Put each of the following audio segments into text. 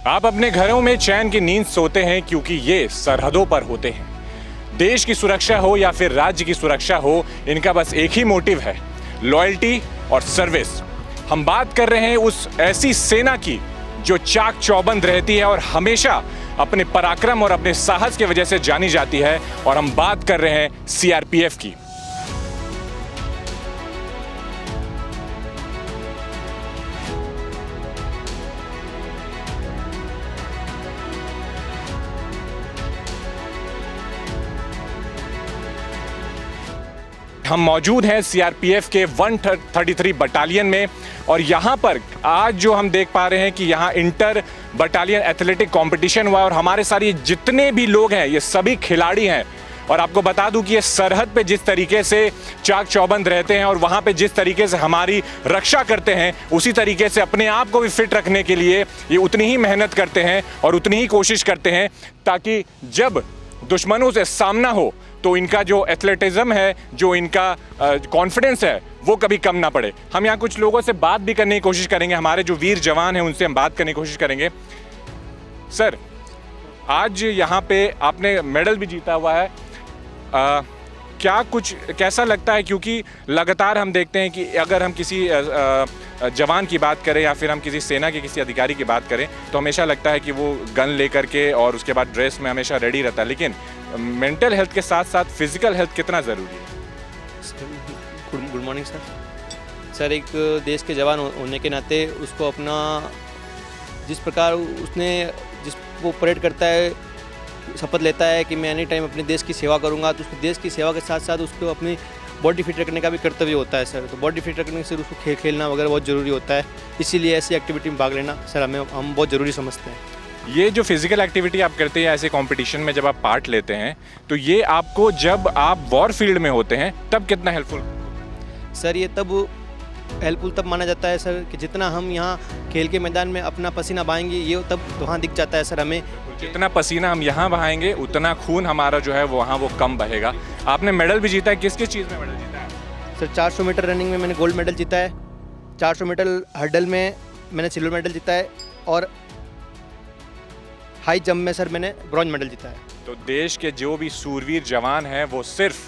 आप अपने घरों में चैन की नींद सोते हैं क्योंकि ये सरहदों पर होते हैं। देश की सुरक्षा हो या फिर राज्य की सुरक्षा हो, इनका बस एक ही मोटिव है, लॉयल्टी और सर्विस। हम बात कर रहे हैं उस ऐसी सेना की जो चाक चौबंद रहती है और हमेशा अपने पराक्रम और अपने साहस की वजह से जानी जाती है, और हम बात कर रहे हैं सीआरपीएफ की। हम मौजूद हैं सीआरपीएफ के 133 बटालियन में, और यहाँ पर आज जो हम देख पा रहे हैं कि यहाँ इंटर बटालियन एथलेटिक कंपटीशन हुआ, और हमारे सारे जितने भी लोग हैं ये सभी खिलाड़ी हैं। और आपको बता दूं कि ये सरहद पे जिस तरीके से चाक चौबंद रहते हैं और वहाँ पे जिस तरीके से हमारी रक्षा करते हैं, उसी तरीके से अपने आप को भी फिट रखने के लिए ये उतनी ही मेहनत करते हैं और उतनी ही कोशिश करते हैं, ताकि जब दुश्मनों से सामना हो तो इनका जो एथलेटिज्म है, जो इनका कॉन्फिडेंस है, वो कभी कम ना पड़े। हम यहाँ कुछ लोगों से बात भी करने की कोशिश करेंगे, हमारे जो वीर जवान हैं उनसे हम बात करने की कोशिश करेंगे। सर, आज यहाँ पे आपने मेडल भी जीता हुआ है, क्या कुछ कैसा लगता है? क्योंकि लगातार हम देखते हैं कि अगर हम किसी जवान की बात करें या फिर हम किसी सेना के किसी अधिकारी की बात करें तो हमेशा लगता है कि वो गन लेकर के और उसके बाद ड्रेस में हमेशा रेडी रहता है, लेकिन मेंटल हेल्थ के साथ साथ फिजिकल हेल्थ कितना ज़रूरी है? Good morning sir. एक देश के जवान होने के नाते उसको अपना जिस प्रकार जिस वो परेड करता है, शपथ लेता है कि मैं एनी टाइम अपने देश की सेवा करूंगा, तो उसको देश की सेवा के साथ साथ उसको अपनी बॉडी फिट रखने का भी कर्तव्य होता है सर। तो बॉडी फिट रखने से उसको खेलना वगैरह बहुत ज़रूरी होता है, इसीलिए ऐसी एक्टिविटी में भाग लेना सर हम बहुत ज़रूरी समझते हैं। ये जो फिजिकल एक्टिविटी आप करते हैं ऐसे कंपटीशन में जब आप पार्ट लेते हैं, तो ये आपको जब आप वॉर फील्ड में होते हैं तब कितना हेल्पफुल? सर ये तब हेल्पफुल तब माना जाता है सर कि जितना हम यहाँ खेल के मैदान में अपना पसीना बहाएंगे, ये तब वहाँ दिख जाता है सर हमें। जितना पसीना हम यहाँ बहाएंगे उतना खून हमारा जो है वहाँ वो कम बहेगा। आपने मेडल भी जीता है, किस किस चीज़ में मेडल जीता है? सर 400 मीटर रनिंग में मैंने गोल्ड मेडल जीता है, 400 मीटर हर्डल में मैंने सिल्वर मेडल जीता है, और हाई जंप में सर मैंने ब्रॉन्ज मेडल जीता है। तो देश के जो भी सूरवीर जवान हैं वो सिर्फ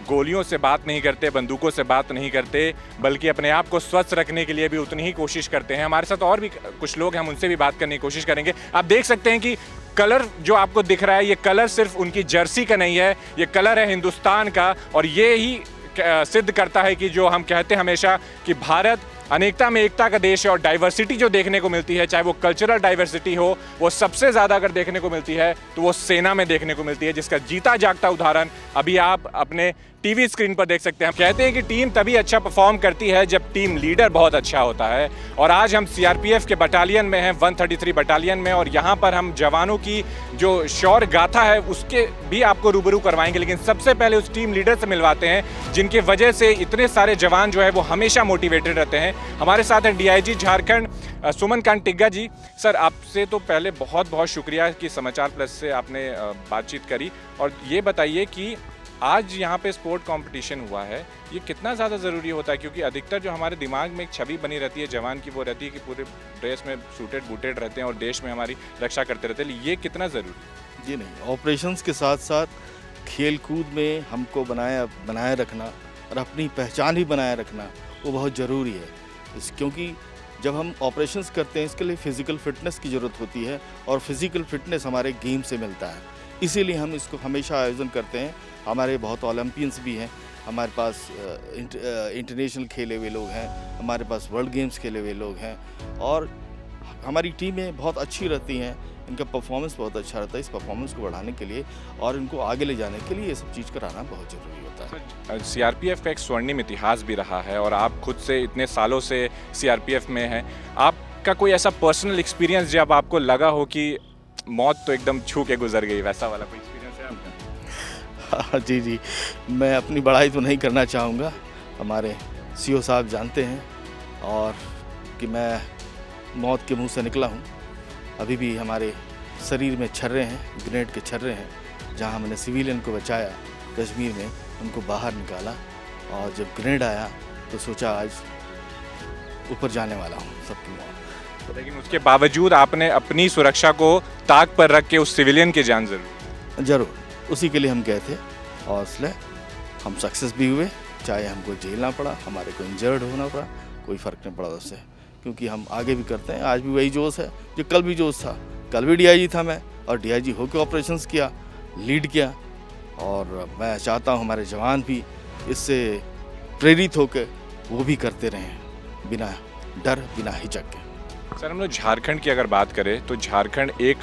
गोलियों से बात नहीं करते, बंदूकों से बात नहीं करते, बल्कि अपने आप को स्वस्थ रखने के लिए भी उतनी ही कोशिश करते हैं। हमारे साथ और भी कुछ लोग हैं, हम उनसे भी बात करने की कोशिश करेंगे। आप देख सकते हैं कि कलर जो आपको दिख रहा है, ये कलर सिर्फ उनकी जर्सी का नहीं है, ये कलर है हिंदुस्तान का, और ये ही सिद्ध करता है कि जो हम कहते हैं हमेशा कि भारत अनेकता में एकता का देश है, और डाइवर्सिटी जो देखने को मिलती है, चाहे वो कल्चरल डाइवर्सिटी हो, वो सबसे ज़्यादा अगर देखने को मिलती है तो वो सेना में देखने को मिलती है, जिसका जीता जागता उदाहरण अभी आप अपने टीवी स्क्रीन पर देख सकते हैं। कहते हैं कि टीम तभी अच्छा परफॉर्म करती है जब टीम लीडर बहुत अच्छा होता है, और आज हम सीआरपीएफ के बटालियन में हैं, 133 बटालियन में, और यहाँ पर हम जवानों की जो शौर्य गाथा है उसके भी आपको रूबरू करवाएंगे। लेकिन सबसे पहले उस टीम लीडर से मिलवाते हैं जिनके वजह से इतने सारे जवान जो है वो हमेशा मोटिवेटेड रहते हैं। हमारे साथ हैं डीआईजी झारखंड सुमनकांत टिग्गा जी। सर, आपसे तो पहले बहुत बहुत शुक्रिया कि समाचार प्लस से आपने बातचीत करी, और ये बताइए कि आज यहाँ पे स्पोर्ट कंपटीशन हुआ है, ये कितना ज़्यादा ज़रूरी होता है? क्योंकि अधिकतर जो हमारे दिमाग में एक छवि बनी रहती है जवान की, वो रहती है कि पूरे ड्रेस में सूटेड बूटेड रहते हैं और देश में हमारी रक्षा करते रहते हैं, ये कितना ज़रूरी? जी नहीं, ऑपरेशंस के साथ साथ खेल कूद में हमको बनाए रखना और अपनी पहचान भी बनाए रखना वो बहुत ज़रूरी है। क्योंकि जब हम ऑपरेशंस करते हैं इसके लिए फ़िज़िकल फिटनेस की ज़रूरत होती है, और फिज़िकल फिटनेस हमारे गेम से मिलता है, इसीलिए हम इसको हमेशा आयोजन करते हैं। हमारे बहुत ओलंपियंस भी हैं, हमारे पास इंटरनेशनल खेले हुए लोग हैं, हमारे पास वर्ल्ड गेम्स खेले हुए लोग हैं, और हमारी टीमें बहुत अच्छी रहती हैं, इनका परफॉर्मेंस बहुत अच्छा रहता है। इस परफॉर्मेंस को बढ़ाने के लिए और इनको आगे ले जाने के लिए ये सब चीज़ कराना बहुत ज़रूरी होता है। सीआरपीएफ का एक स्वर्णिम इतिहास भी रहा है, और आप खुद से इतने सालों से सीआरपीएफ में हैं। आपका कोई ऐसा पर्सनल एक्सपीरियंस जब आपको लगा हो कि मौत तो एकदम छू के गुजर गई, वैसा वाला कोई एक्सपीरियंस है आपका? जी, मैं अपनी बड़ाई तो नहीं करना चाहूँगा। हमारे सीओ साहब जानते हैं और कि मैं मौत के मुंह से निकला हूँ। अभी भी हमारे शरीर में छर्रे हैं, ग्रेनेड के छर्रे हैं। जहाँ हमने सिविलियन को बचाया कश्मीर में, उनको बाहर निकाला, और जब ग्रेनेड आया तो सोचा आज ऊपर जाने वाला हूँ सबकी मौत। लेकिन उसके बावजूद आपने अपनी सुरक्षा को ताक पर रख के उस सिविलियन की जान जरूर। ज़रूर, उसी के लिए हम गए थे और इसलिए हम सक्सेस भी हुए। चाहे हमको झेलना पड़ा, हमारे को इंजर्ड होना पड़ा, कोई फ़र्क नहीं पड़ा उससे, क्योंकि हम आगे भी करते हैं। आज भी वही जोश है जो कल भी जोश था। कल भी डीआईजी था मैं, और डीआईजी होकर ऑपरेशंस किया, लीड किया, और मैं चाहता हूँ हमारे जवान भी इससे प्रेरित होकर वो भी करते रहें, बिना डर, बिना हिचक के। सर, हम लोग झारखंड की अगर बात करें तो झारखंड एक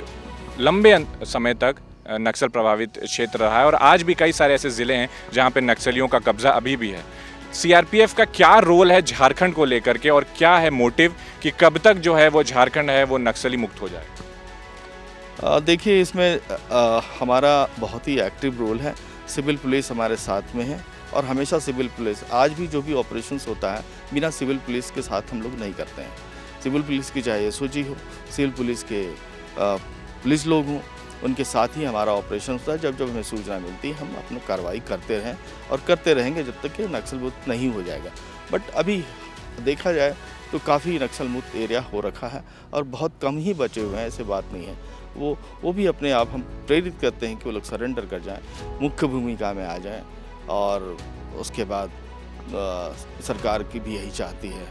लंबे समय तक नक्सल प्रभावित क्षेत्र रहा है और आज भी कई सारे ऐसे ज़िले हैं जहां पे नक्सलियों का कब्जा अभी भी है। सीआरपीएफ का क्या रोल है झारखंड को लेकर के और क्या है मोटिव कि कब तक जो है वो झारखंड है वो नक्सली मुक्त हो जाए? देखिए, इसमें हमारा बहुत ही एक्टिव रोल है। सिविल पुलिस हमारे साथ में है और हमेशा सिविल पुलिस, आज भी जो भी ऑपरेशंस होता है बिना सिविल पुलिस के साथ हम लोग नहीं करते हैं। सिविल पुलिस की चाहे एसओजी हो, सिविल पुलिस के पुलिस लोग हों, उनके साथ ही हमारा ऑपरेशन होता है। जब जब हमें सूचना मिलती है हम अपनी कार्रवाई करते रहें और करते रहेंगे जब तक कि नक्सल मुक्त नहीं हो जाएगा। बट अभी देखा जाए तो काफ़ी नक्सल मुक्त एरिया हो रखा है और बहुत कम ही बचे हुए हैं, ऐसे बात नहीं है। वो भी अपने आप हम प्रेरित करते हैं कि वो लोग सरेंडर कर जाएं, मुख्य भूमिका में आ जाएं, और उसके बाद सरकार की भी यही चाहती है,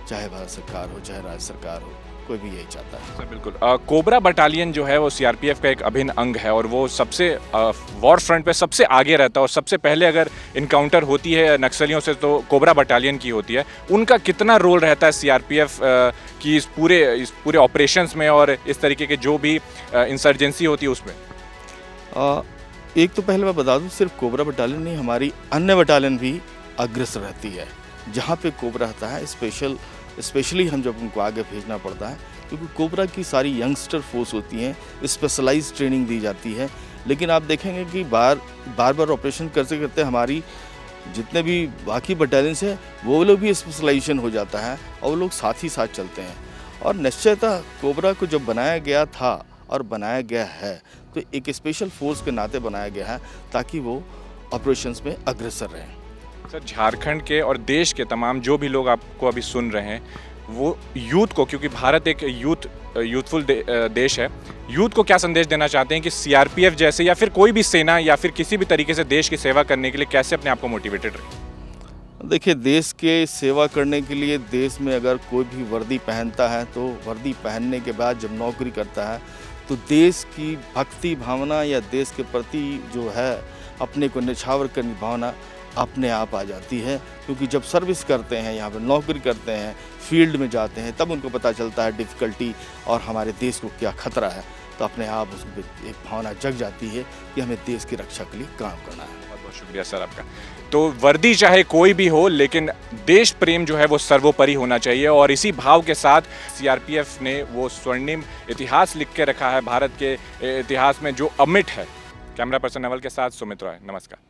चाहे भारत सरकार हो चाहे राज्य सरकार हो, कोई भी यही चाहता है। सर बिल्कुल। कोबरा बटालियन जो है वो सीआरपीएफ का एक अभिन्न अंग है और वो सबसे वॉर फ्रंट पे सबसे आगे रहता है और सबसे पहले अगर इनकाउंटर होती है नक्सलियों से तो कोबरा बटालियन की होती है। उनका कितना रोल रहता है सीआरपीएफ की इस पूरे ऑपरेशंस में और इस तरीके के जो भी इंसर्जेंसी होती है उसमें? एक तो पहले मैं बता दूं, सिर्फ कोबरा बटालियन नहीं, हमारी अन्य बटालियन भी अग्रसर रहती है। जहाँ पे कोबरा रहता है स्पेशली हम जब उनको आगे भेजना पड़ता है, क्योंकि कोबरा की सारी यंगस्टर फोर्स होती हैं, स्पेशलाइज ट्रेनिंग दी जाती है। लेकिन आप देखेंगे कि बार ऑपरेशन करते करते हमारी जितने भी बाकी बटालियंस हैं वो लोग भी स्पेशलाइजेशन हो जाता है और वो लोग साथ ही साथ चलते हैं। और निश्चयतः कोबरा को जब बनाया गया था और बनाया गया है तो एक स्पेशल फोर्स के नाते बनाया गया है ताकि वो ऑपरेशंस में अग्रसर रहें। सर, झारखंड के और देश के तमाम जो भी लोग आपको अभी सुन रहे हैं वो यूथ को, क्योंकि भारत एक यूथफुल देश है, यूथ को क्या संदेश देना चाहते हैं कि सीआरपीएफ जैसे या फिर कोई भी सेना या फिर किसी भी तरीके से देश की सेवा करने के लिए कैसे अपने आप को मोटिवेटेड रखें? देखिए, देश के सेवा करने के लिए देश में अगर कोई भी वर्दी पहनता है तो वर्दी पहनने के बाद जब नौकरी करता है तो देश की भक्ति भावना या देश के प्रति जो है अपने को निछावर करने की भावना अपने आप आ जाती है। क्योंकि जब सर्विस करते हैं, यहाँ पर नौकरी करते हैं, फील्ड में जाते हैं, तब उनको पता चलता है डिफ़िकल्टी और हमारे देश को क्या खतरा है, तो अपने आप उसमें एक भावना जग जाती है कि हमें देश की रक्षा के लिए काम करना है। बहुत बहुत शुक्रिया सर आपका। तो वर्दी चाहे कोई भी हो लेकिन देश प्रेम जो है वो सर्वोपरि होना चाहिए और इसी भाव के साथ सीआरपीएफ ने वो स्वर्णिम इतिहास लिख के रखा है भारत के इतिहास में जो अमिट है। कैमरा पर्सन नवल के साथ सुमित रॉय, नमस्कार।